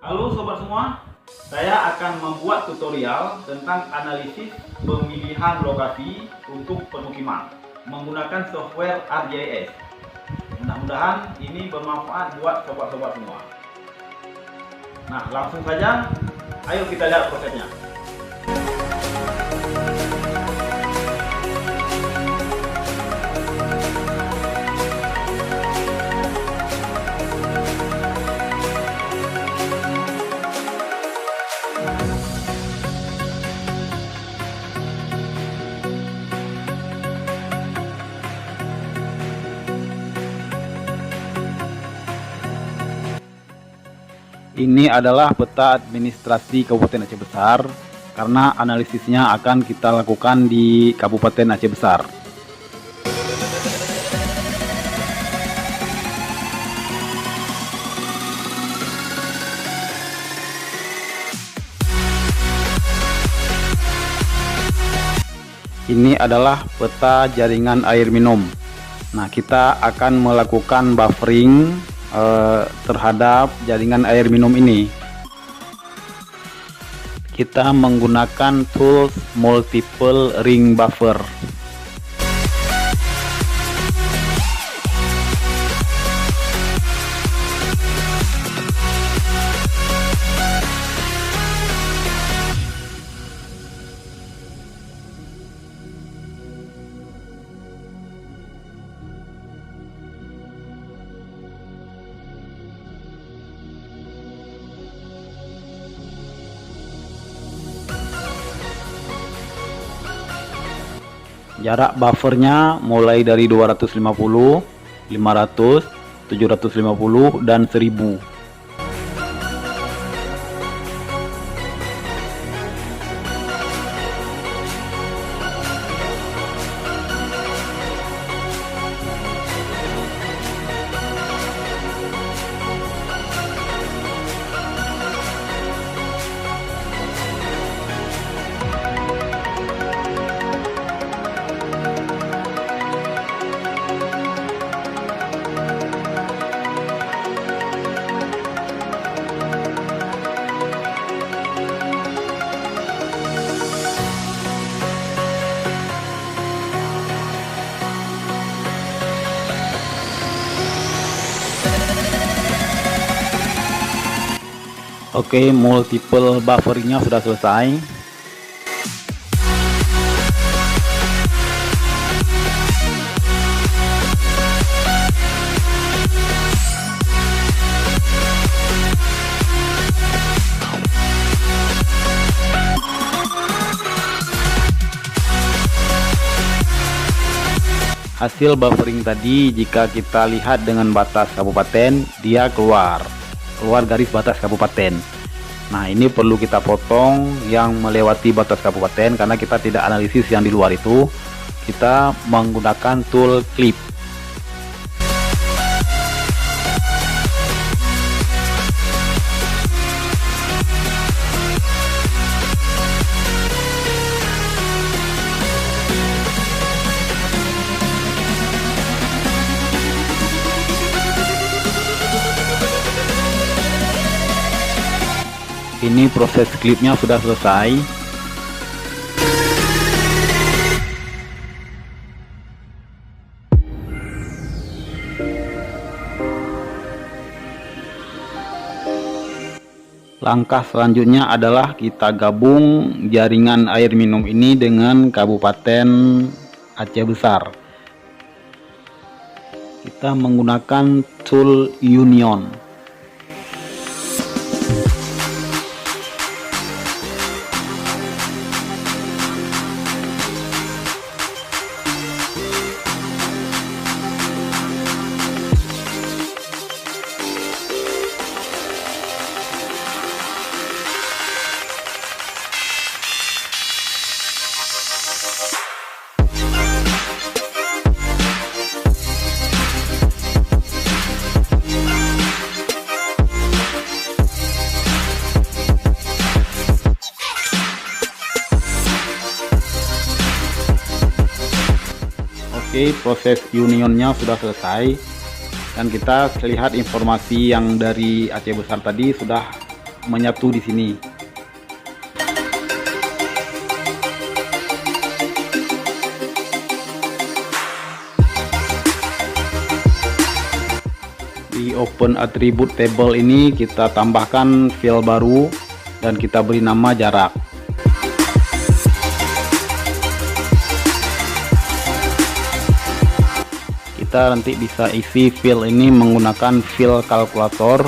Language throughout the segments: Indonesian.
Halo sobat semua, saya akan membuat tutorial tentang analisis pemilihan lokasi untuk pemukiman menggunakan software ArcGIS. Mudah-mudahan ini bermanfaat buat sobat-sobat semua. Nah, langsung saja, ayo kita lihat prosesnya. Ini adalah peta administrasi Kabupaten Aceh Besar, karena analisisnya akan kita lakukan di Kabupaten Aceh Besar. Ini adalah peta jaringan air minum. Nah, kita akan melakukan buffering terhadap jaringan air minum ini. Kita menggunakan tools multiple ring buffer. Jarak buffernya mulai dari 250, 500, 750, dan 1000. Oke, multiple bufferingnya sudah selesai. Hasil buffering tadi, jika kita lihat dengan batas kabupaten, dia keluar garis batas kabupaten. Nah, ini perlu kita potong yang melewati batas kabupaten, karena kita tidak analisis yang di luar itu. Kita menggunakan tool clip. Ini proses klipnya sudah selesai. Langkah selanjutnya adalah kita gabung jaringan air minum ini dengan Kabupaten Aceh Besar. Kita menggunakan tool union. Oke, proses unionnya sudah selesai, dan kita lihat informasi yang dari Aceh Besar tadi sudah menyatu di sini. Di open attribute table ini kita tambahkan fill baru dan kita beri nama jarak. Kita nanti bisa isi fill ini menggunakan fill calculator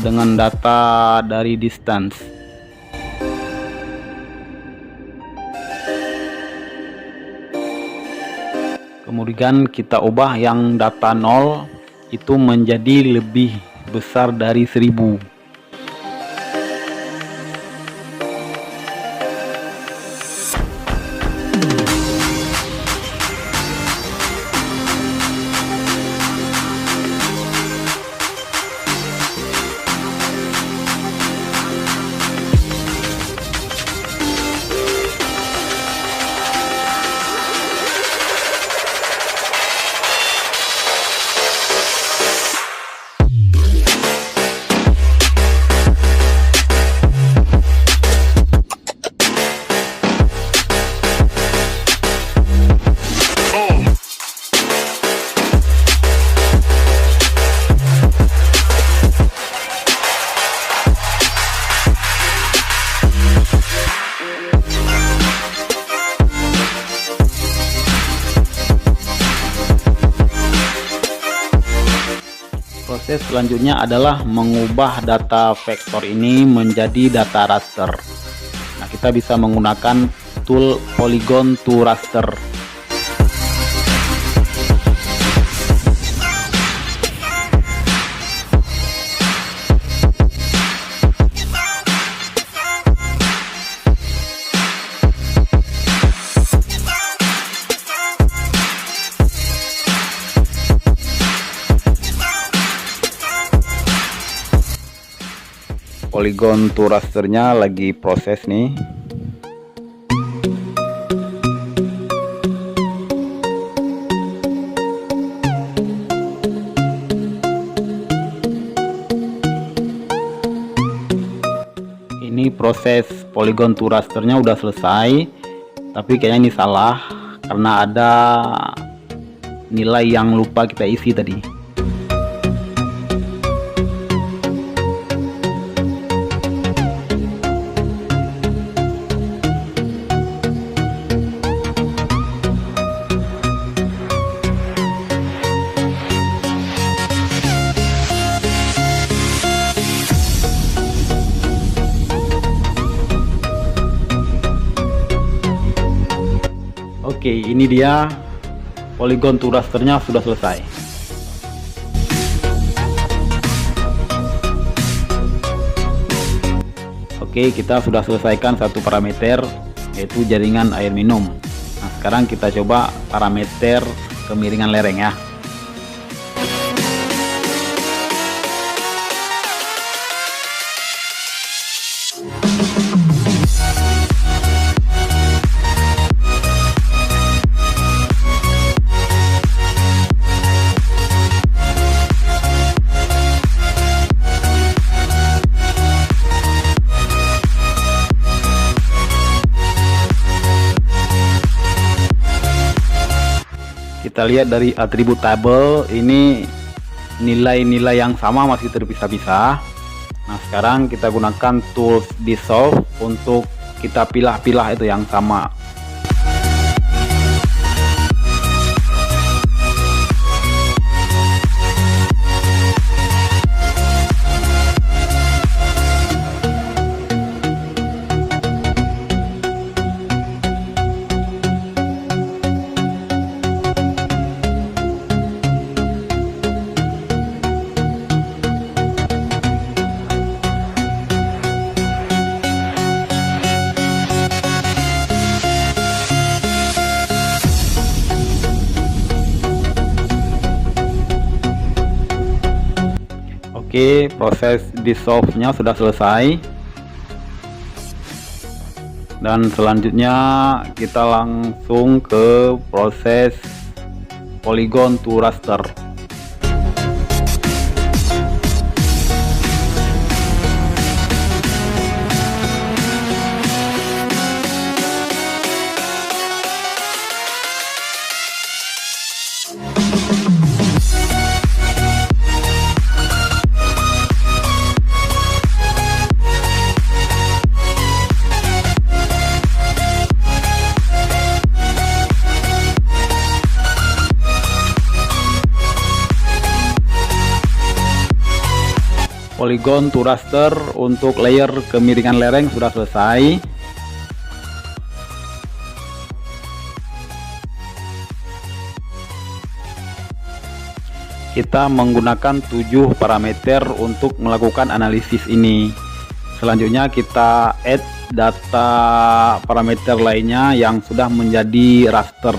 dengan data dari distance. Kemudian kita ubah yang data 0 itu menjadi lebih besar dari 1000. Proses selanjutnya adalah mengubah data vektor ini menjadi data raster. Nah, kita bisa menggunakan tool polygon to raster. Polygon to rasternya lagi proses nih. Ini proses polygon to rasternya udah selesai, tapi kayaknya ini salah karena ada nilai yang lupa kita isi tadi. Oke, ini dia polygon to rasternya sudah selesai. Oke, kita sudah selesaikan satu parameter, yaitu jaringan air minum. Nah, sekarang kita coba parameter kemiringan lereng ya. Kita lihat dari atribut table ini nilai-nilai yang sama masih terpisah-pisah. Nah, sekarang kita gunakan tools dissolve untuk kita pilah-pilah itu yang sama. Oke, proses dissolve-nya sudah selesai. Dan selanjutnya kita langsung ke proses polygon to raster. polygon to raster untuk layer kemiringan lereng sudah selesai. Kita menggunakan 7 parameter untuk melakukan analisis ini. Selanjutnya kita add data parameter lainnya yang sudah menjadi raster.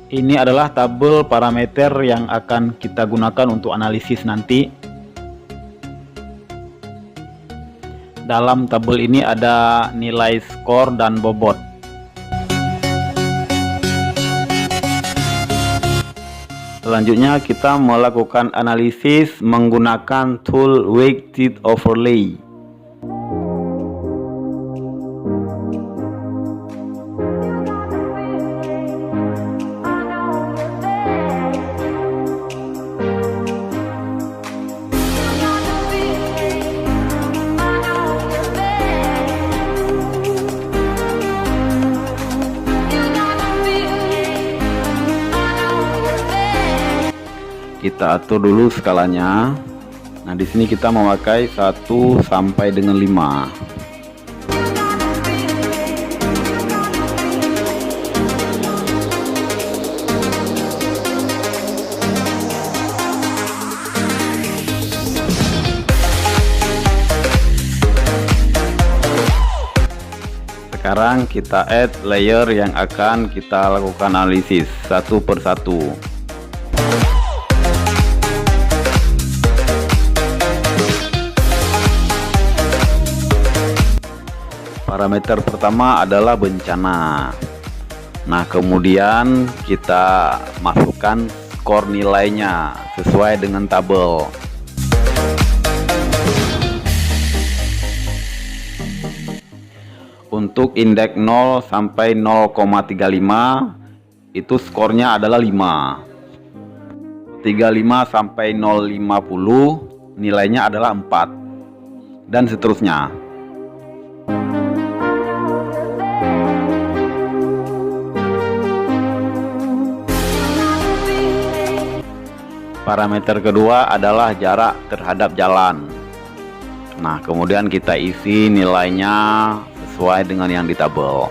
Ini adalah tabel parameter yang akan kita gunakan untuk analisis nanti. Dalam tabel ini ada nilai skor dan bobot. Selanjutnya kita melakukan analisis menggunakan tool weighted overlay. Kita atur dulu skalanya. Nah, di sini kita memakai 1 sampai dengan 5. Sekarang kita add layer yang akan kita lakukan analisis satu per satu. Parameter pertama adalah bencana. Nah, kemudian kita masukkan skor nilainya sesuai dengan tabel. Untuk indeks 0 sampai 0,35 itu skornya adalah 5. 35 sampai 0,50 nilainya adalah 4, dan seterusnya. Parameter kedua adalah jarak terhadap jalan. Nah, kemudian kita isi nilainya sesuai dengan yang di tabel.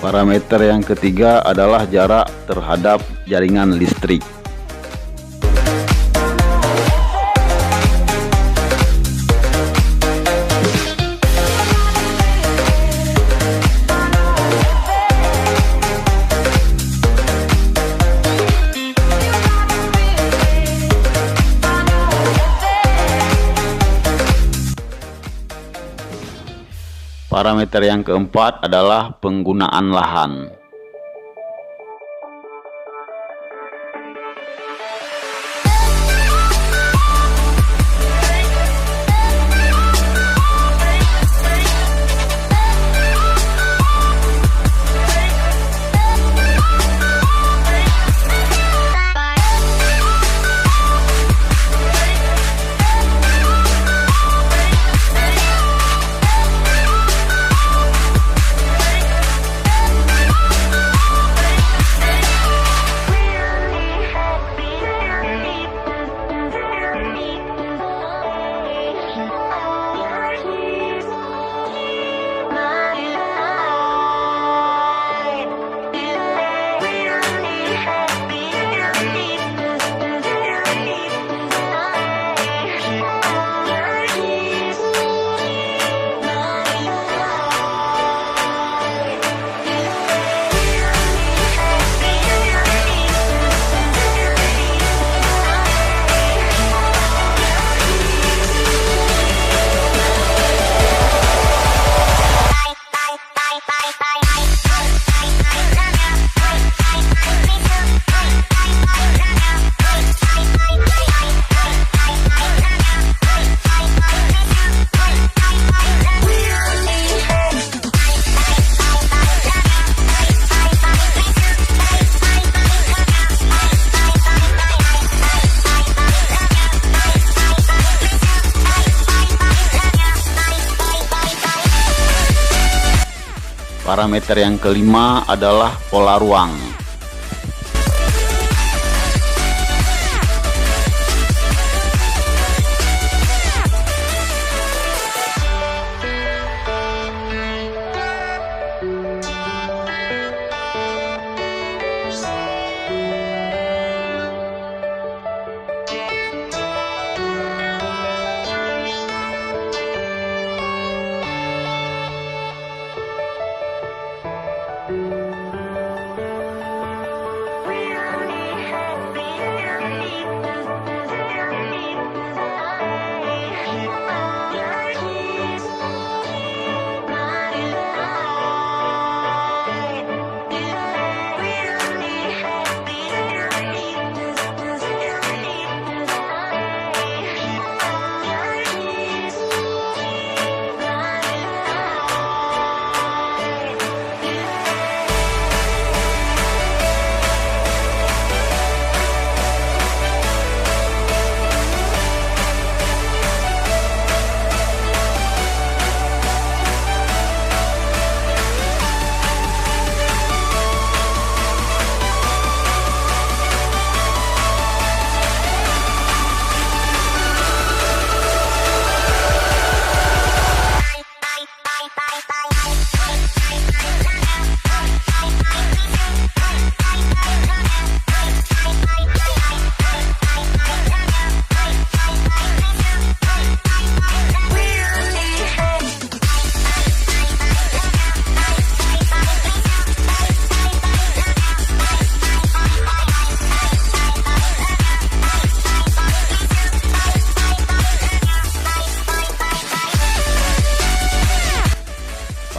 Parameter yang ketiga adalah jarak terhadap jaringan listrik. Parameter yang keempat adalah penggunaan lahan. Parameter yang kelima adalah pola ruang.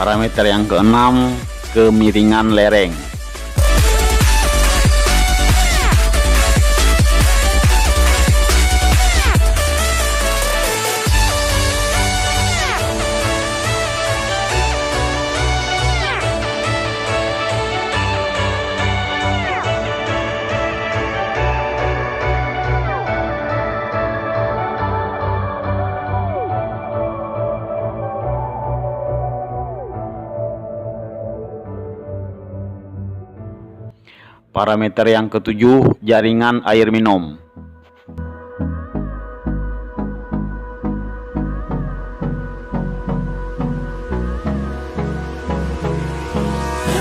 Parameter yang keenam, kemiringan lereng. Parameter yang ketujuh, jaringan air minum.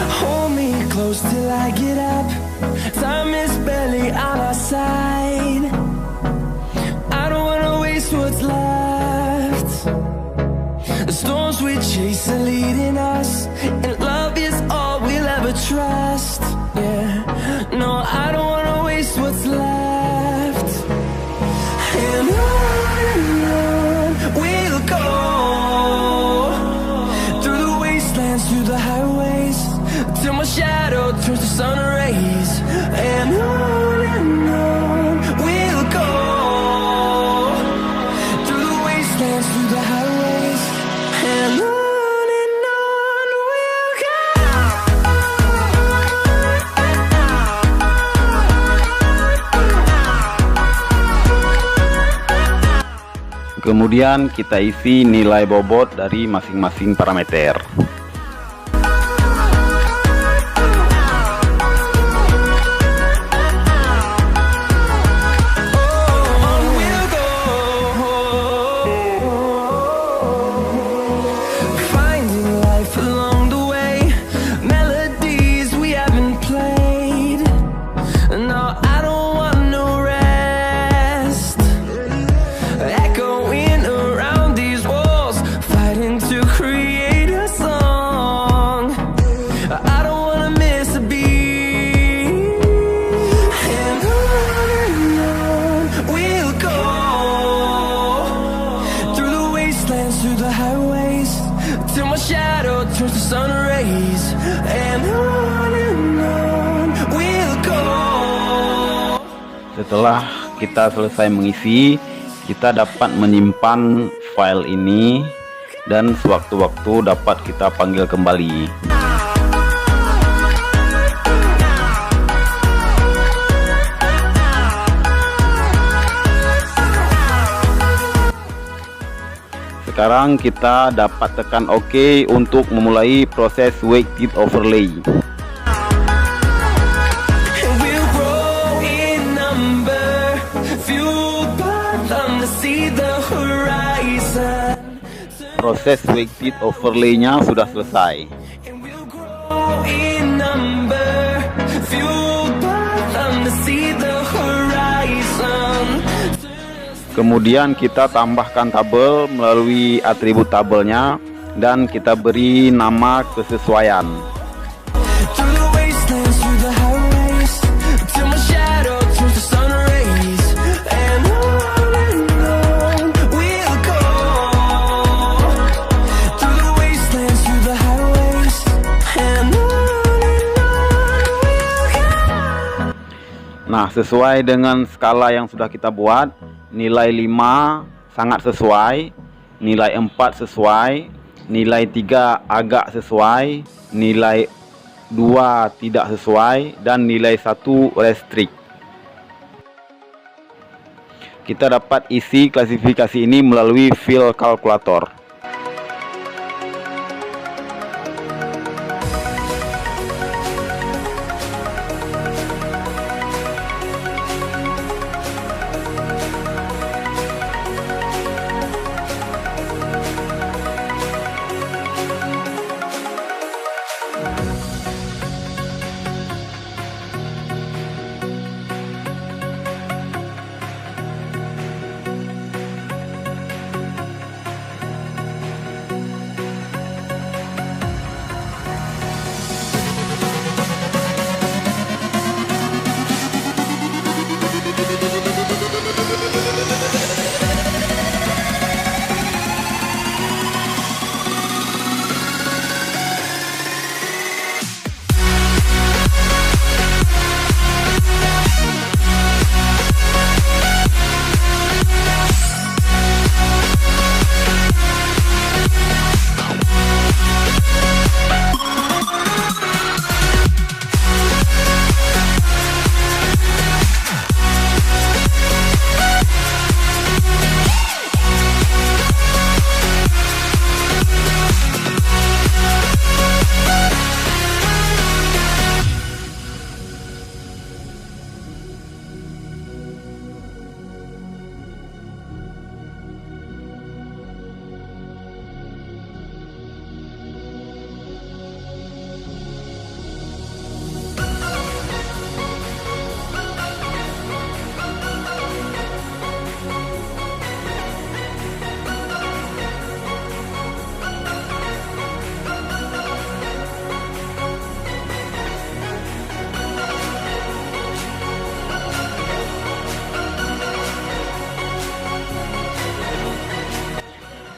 Hold me close till I get up. Time is barely on our side. I don't wanna waste what's left. The storms we chase are leading us, and love is all we'll ever trust. Yeah, no, I don't wanna waste what's left. And on we'll go, through the wastelands, through the highways, till my shadow turns to sun rays. And on we'll go, through the wastelands, through the highways, and on we'll go. Kemudian kita isi nilai bobot dari masing-masing parameter. Through the highways, till my shadow turns to sun rays. And on we'll go. Setelah kita selesai mengisi, kita dapat menyimpan file ini dan sewaktu-waktu dapat kita panggil kembali. sekarang kita dapat tekan OK untuk memulai proses weighted overlay. We'll grow in number, fueled by them to see the horizon. Proses weighted overlay-nya sudah selesai. And we'll grow in number, fueled by them to see the horizon. Kemudian kita tambahkan tabel melalui atribut tabelnya dan kita beri nama kesesuaian. Through the wastelands, through the highways, till my shadow turns to sun rays. And on we'll go. Through the wastelands, through the highways, and on we'll go. Nah, sesuai dengan skala yang sudah kita buat, nilai 5 sangat sesuai, nilai 4 sesuai, nilai 3 agak sesuai, nilai 2 tidak sesuai, dan nilai 1 restrict. Kita dapat isi klasifikasi ini melalui field calculator.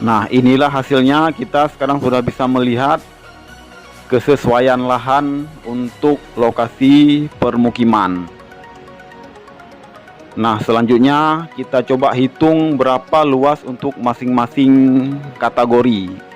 Nah, inilah hasilnya. Kita sekarang sudah bisa melihat kesesuaian lahan untuk lokasi permukiman. Nah, selanjutnya kita coba hitung berapa luas untuk masing-masing kategori.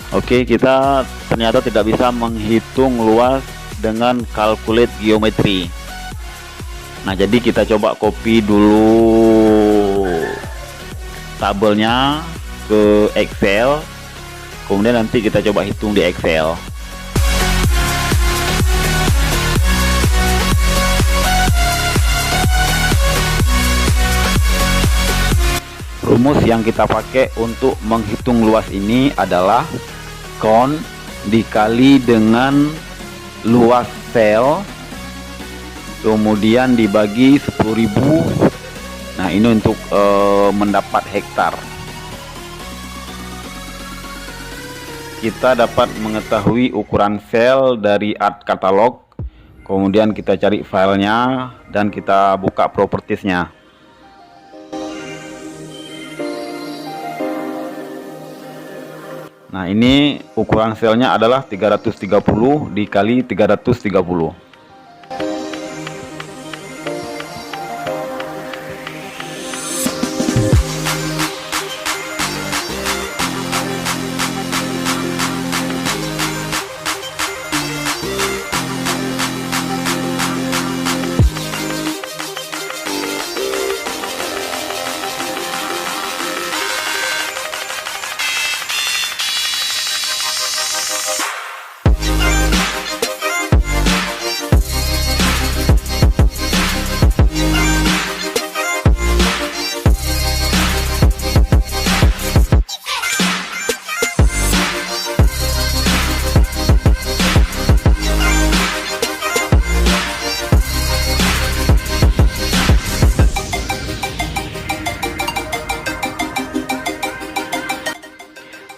Oke, kita ternyata tidak bisa menghitung luas dengan calculate geometry. Nah, jadi kita coba copy dulu tabelnya ke Excel, kemudian nanti kita coba hitung di Excel. Rumus yang kita pakai untuk menghitung luas ini adalah count dikali dengan luas sel, kemudian dibagi 10.000. Nah, ini untuk mendapat hektar. Kita dapat mengetahui ukuran sel dari art katalog, Kemudian kita cari filenya dan kita buka propertiesnya. Nah, ini ukuran selnya adalah 330 dikali 330.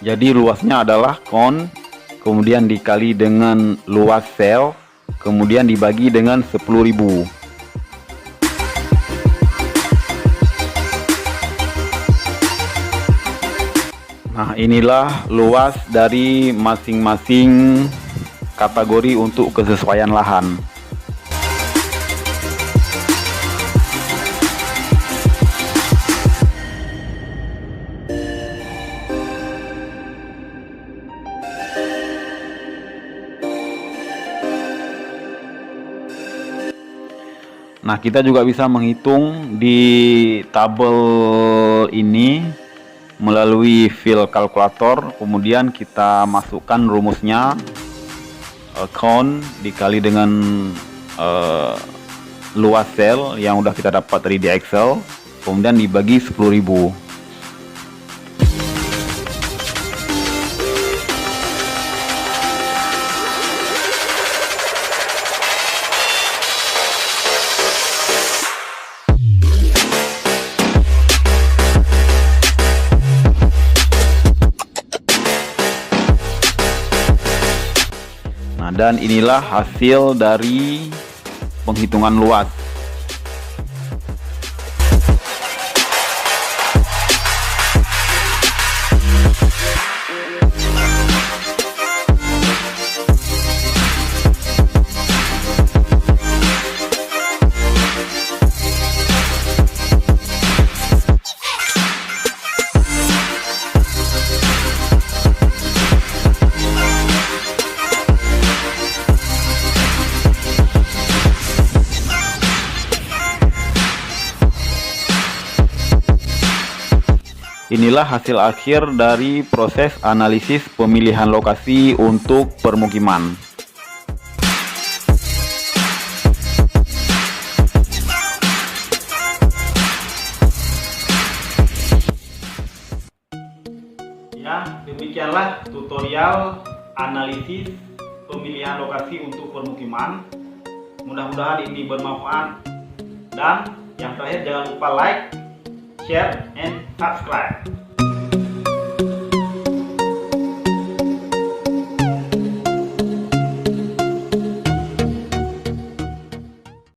Jadi luasnya adalah kon, kemudian dikali dengan luas sel, kemudian dibagi dengan 10.000. Nah, inilah luas dari masing-masing kategori untuk kesesuaian lahan. Nah, kita juga bisa menghitung di tabel ini melalui fill kalkulator, kemudian kita masukkan rumusnya count dikali dengan luas sel yang udah kita dapat dari di Excel, kemudian dibagi 10.000. Dan inilah hasil dari penghitungan luas. Inilah hasil akhir dari proses analisis pemilihan lokasi untuk permukiman. Ya, demikianlah tutorial analisis pemilihan lokasi untuk permukiman. Mudah-mudahan ini bermanfaat. Dan yang terakhir, jangan lupa like, share, and subscribe.